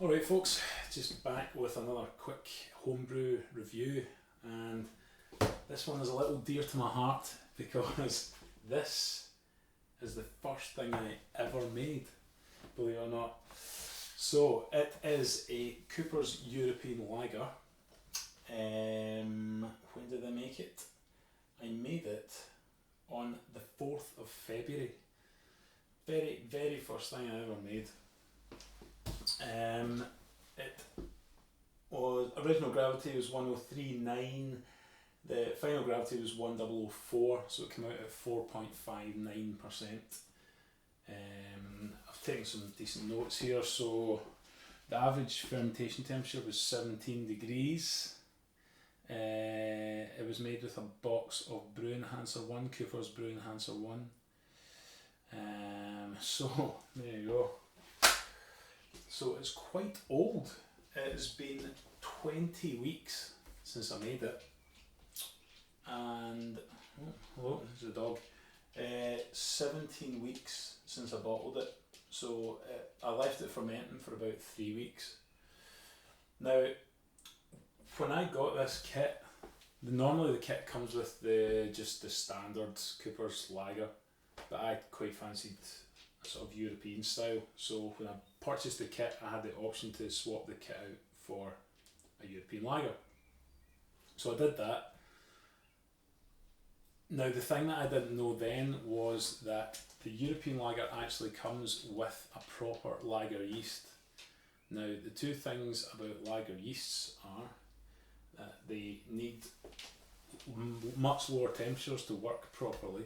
Alright folks, just back with another quick homebrew review, and this one is a little dear to my heart because this is the first thing I ever made, believe it or not. So it is a Cooper's European Lager. When did I make it? I made it on the 4th of February. Very first thing I ever made. It was original gravity was 1039. The final gravity was 1004, so it came out at 4.59%. I've taken some decent notes here. So the average fermentation temperature was 17 degrees. It was made with a box of Brew Enhancer 1, Cooper's Brew Enhancer 1. So there you go. So it's quite old. It's been 20 weeks since I made it. And, oh, hello, there's a dog. 17 weeks since I bottled it. So I left it fermenting for about 3 weeks. Now, when I got this kit, normally the kit comes with just the standard Cooper's Lager, but I quite fancied a sort of European style. So when I purchased the kit, I had the option to swap the kit out for a European Lager. So I did that. Now the thing that I didn't know then was that the European Lager actually comes with a proper lager yeast. Now the two things about lager yeasts are that they need much lower temperatures to work properly,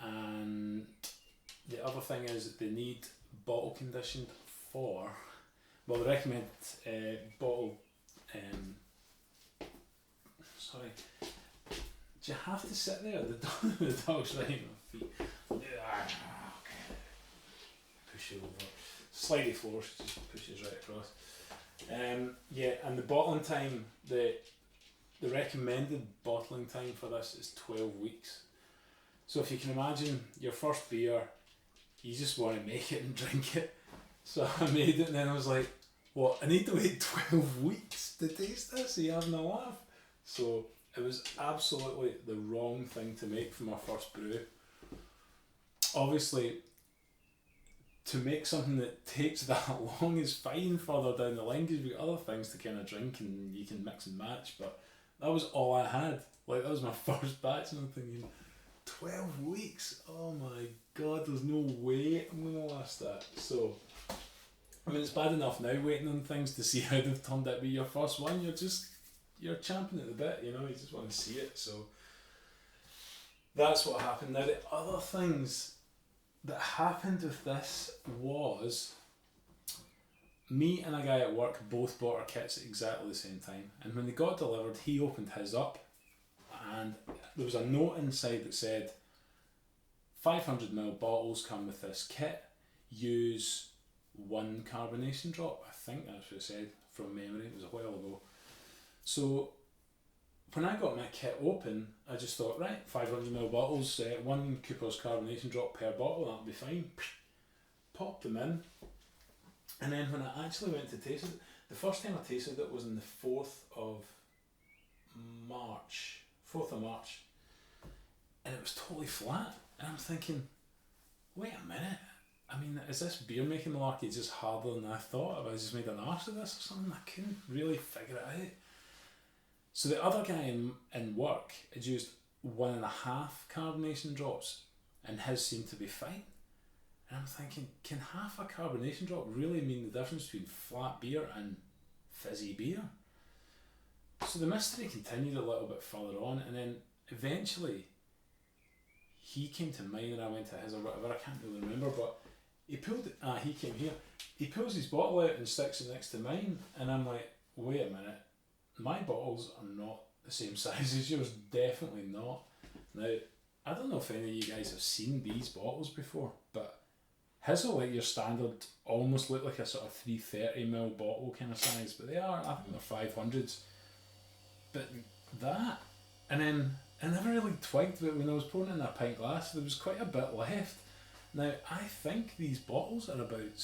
and the other thing is that they need bottle conditioned for, well, they recommend bottle, sorry, do you have to sit there? The dog's right in my feet. Okay. Push you over. Slightly forced, just pushes right across. Yeah, and the bottling time, the recommended bottling time for this is 12 weeks. So if you can imagine your first beer, you just want to make it and drink it. So I made it and then I was like, what, I need to wait 12 weeks to taste this? Are you having a laugh? So it was absolutely the wrong thing to make for my first brew. Obviously, to make something that takes that long is fine further down the line because you've got other things to kind of drink and you can mix and match, but that was all I had. Like, that was my first batch and I'm thinking, 12 weeks? Oh my god, there's no way I'm going to last that. So, I mean, it's bad enough now waiting on things to see how they've turned out. But your first one, you're champing at the bit, you know, you just want to see it. So, that's what happened. Now, the other things that happened with this was me and a guy at work both bought our kits at exactly the same time. And when they got delivered, he opened his up and there was a note inside that said 500ml bottles come with this kit, use 1 carbonation drop. I think that's what it said from memory, it was a while ago. So when I got my kit open, I just thought, right, 500ml bottles, 1 Cooper's carbonation drop per bottle, that'll be fine. Popped them in, and then when I actually went to taste it, the first time I tasted it was on the 4th of March, and it was totally flat. And I'm thinking, wait a minute, I mean, is this beer making malarkey just harder than I thought? Have I just made an arse of this or something? I couldn't really figure it out. So the other guy in work had used 1.5 carbonation drops and his seemed to be fine. And I'm thinking, can half a carbonation drop really mean the difference between flat beer and fizzy beer? So the mystery continued a little bit further on, and then eventually he came to mine and I went to his or whatever, I can't really remember, but he came here, he pulls his bottle out and sticks it next to mine, and I'm like, wait a minute, my bottles are not the same size as yours, definitely not. Now, I don't know if any of you guys have seen these bottles before, but his are like your standard, almost look like a sort of 330ml bottle kind of size, but they are, I think they're 500s. But that, and then I never really twigged, but when I was pouring it in a pint glass, there was quite a bit left. Now, I think these bottles are about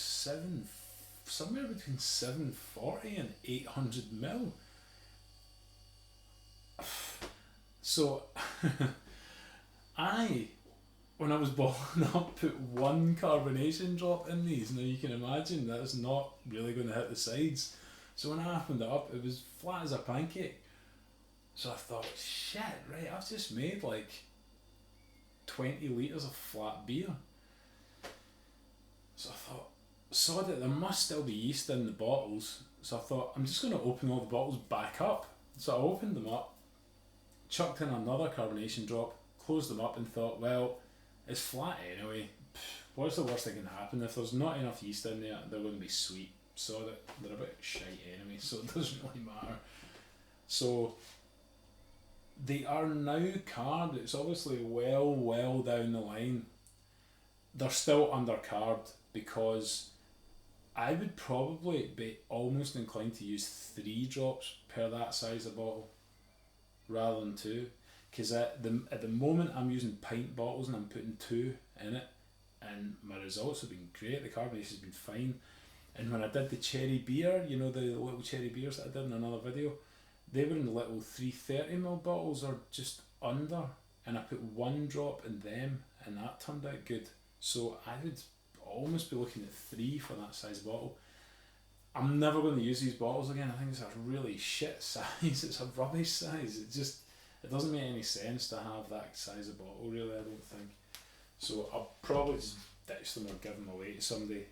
somewhere between 740 and 800 ml. So when I was bottling up, put one carbonation drop in these. Now you can imagine that's not really going to hit the sides. So when I opened it up, it was flat as a pancake. So I thought, shit, right, I've just made like 20 litres of flat beer. So I thought, saw that there must still be yeast in the bottles. So I thought, I'm just going to open all the bottles back up. So I opened them up, chucked in another carbonation drop, closed them up and thought, well, it's flat anyway. What's the worst that can happen? If there's not enough yeast in there, they're going to be sweet. So that they're a bit shite anyway, so it doesn't really matter. So they are now carved. It's obviously well down the line. They're still undercarbed because I would probably be almost inclined to use 3 drops per that size of bottle rather than 2, because at the moment I'm using pint bottles and I'm putting 2 in it, and my results have been great. The carbonation has been fine. And when I did the cherry beer, you know, the little cherry beers that I did in another video, they were in the little 330ml bottles or just under, and I put 1 drop in them and that turned out good. So I would almost be looking at 3 for that size bottle. I'm never going to use these bottles again. I think it's a really shit size. It's a rubbish size. It doesn't make any sense to have that size of bottle, really, I don't think. So I'll probably just ditch them or give them away to somebody.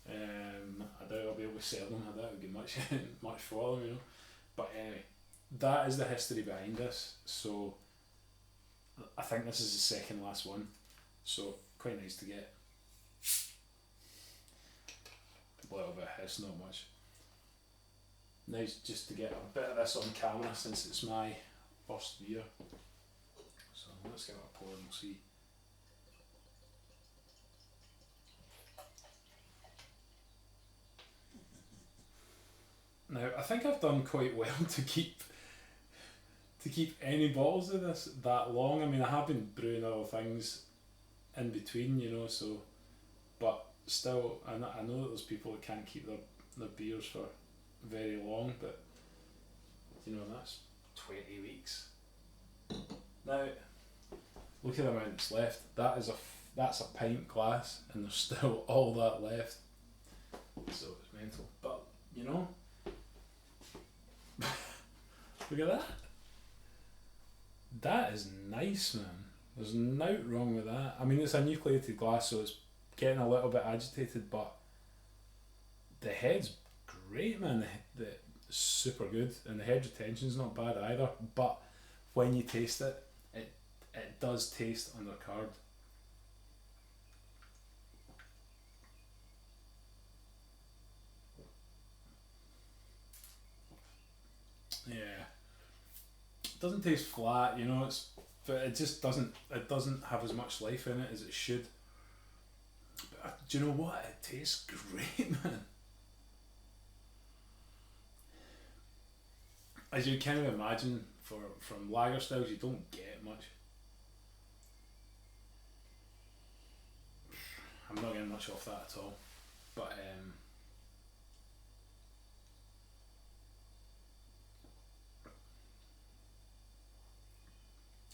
I doubt I'll be able to sell them. I doubt I'll get much much for them, you know. But anyway, that is the history behind this. So I think this is the second last one. So quite nice to get. A little bit of hiss, not much. Nice just to get a bit of this on camera since it's my first beer. So let's give it a pour and we'll see. Now I think I've done quite well to keep any bottles of this that long. I mean, I have been brewing other things in between, you know, so, but still, I know that there's people that can't keep their beers for very long, but you know, that's 20 weeks. Now, look at the amount that's left. That's a pint glass, and there's still all that left. So it's mental. But you know, look at that. That is nice, man. There's nothing wrong with that. I mean, it's a nucleated glass, so it's getting a little bit agitated, but the head's great, man. The super good, and the head retention's not bad either. But when you taste it, it does taste undercarved. Yeah, it doesn't taste flat, you know. But it just doesn't. It doesn't have as much life in it as it should. But do you know what? It tastes great, man. As you kind of imagine, from lager styles, you don't get much. I'm not getting much off that at all. But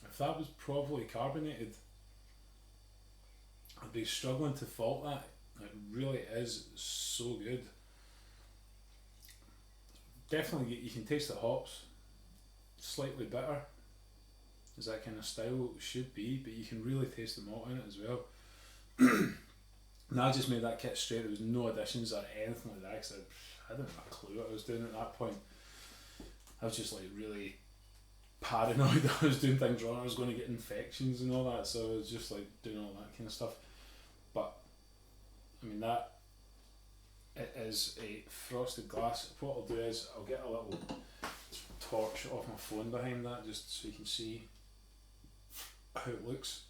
if that was properly carbonated, I'd be struggling to fault that. It really is so good. Definitely, you can taste the hops. Slightly bitter, as that kind of style should be, but you can really taste the malt in it as well. And I just made that kit straight. There was no additions or anything like that, because I didn't have a clue what I was doing at that point. I was just like really paranoid that I was doing things wrong. I was going to get infections and all that, so I was just like doing all that kind of stuff. But I mean, that it is a frosted glass. What I'll do is I'll get a little torch off my phone behind that, just so you can see how it looks.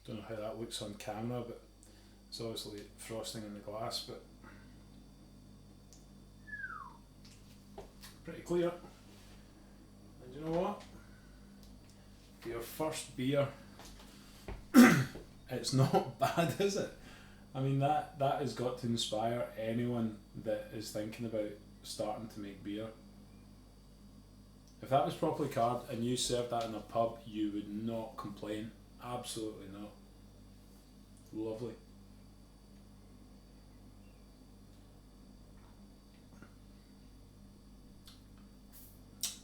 Don't know how that looks on camera, but it's obviously frosting in the glass, but pretty clear. And you know what? for your first beer, it's not bad, is it? I mean, that has got to inspire anyone that is thinking about starting to make beer. If that was properly carved and you served that in a pub, you would not complain. Absolutely not. Lovely.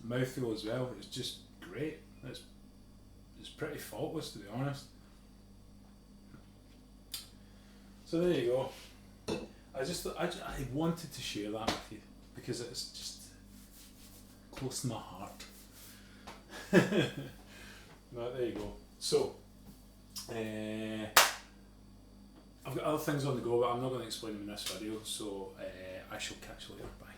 Mouthfeel as well, it's just great. It's pretty faultless, to be honest. So there you go. I wanted to share that with you because it's just close to my heart. But there you go. So, I've got other things on the go, but I'm not going to explain them in this video, so I shall catch you later. Bye.